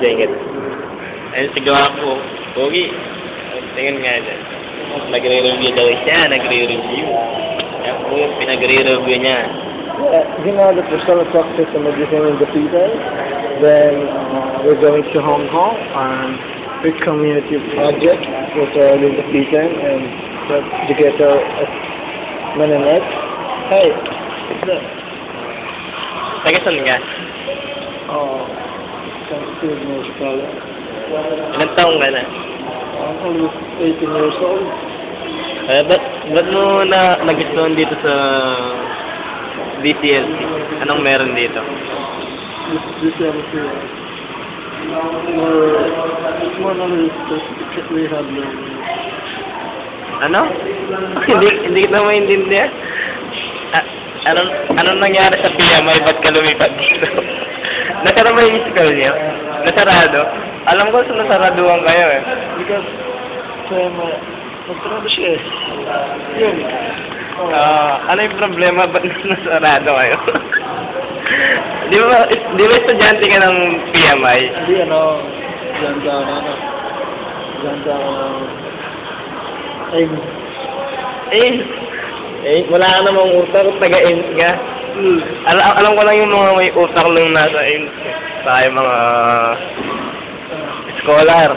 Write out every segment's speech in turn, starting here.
Jengit. Ayun, sigawa po. Pogi. Tingin nga dyan. Nagre-review daw siya, nagre-review. Yan po yung pinagre-review niya. Yeah, you know that we're still practicing everything in the Philippines. Then we're going to Hong Kong and big community project with in the Philippines and together at Mananet. Hey, what's up? Taga saan ka? Oh, some food news pala. Ilang taong ka na? I'm only 18 years old. Ba't mo nagustuhan dito sa DCLC? Anong meron dito? This episode, more than we had learned. Ano? hindi kita maintindihan. Anong nangyari sa PMI? Ba't ka lumipat dito? Nasara ba yung school niyo? Nasarado? Alam ko sa nasaraduhan kayo eh. Because, nagtrado siya eh. Yun. Ano yung problema? Ba't nasarado kayo? Di ba estudyante ka ng PMI? Hindi ganda Wala ka namang utak kung taga-AIMS ka. Alam ko lang yung mga may utak lang nasa AIMS. Tayo mga scholar.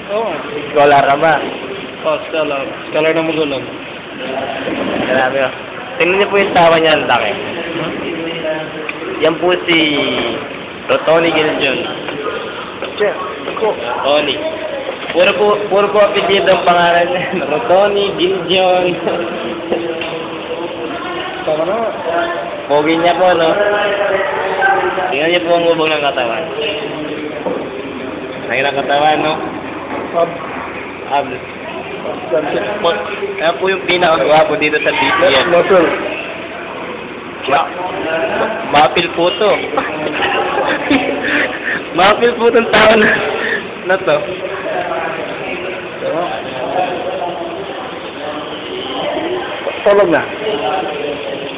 Oo. Scholar ka ba? Scholar. Scholar na magulang. Grabe o. Tingnan niyo po yung tawa niya, ang laki. Yan po si Rotoni Giljon. Check. Ako. Rotoni. Puro po apelido ang pangalan niya. Rotoni Giljon. Tama na. Pogi niya po, no? Tingnan niyo po ang ubong ng katawan. Laki ng katawan, no? Abs. Kaya po yung pinakagwapo dito sa DCL. Muscle. Mapil po to. Mapil po itong tao na to. Tulog na.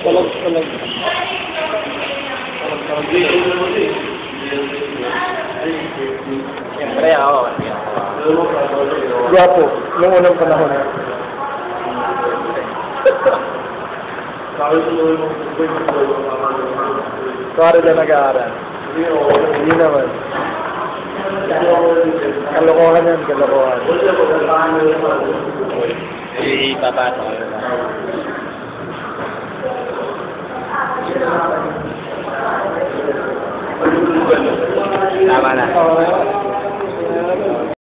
Tulog. Siyempre ako. Guwapo. Noong unang panahon. Pare na nag-aaral. Hindi naman. Kalokohan yan, kalokohan. Ipapasok ko na. Tama na.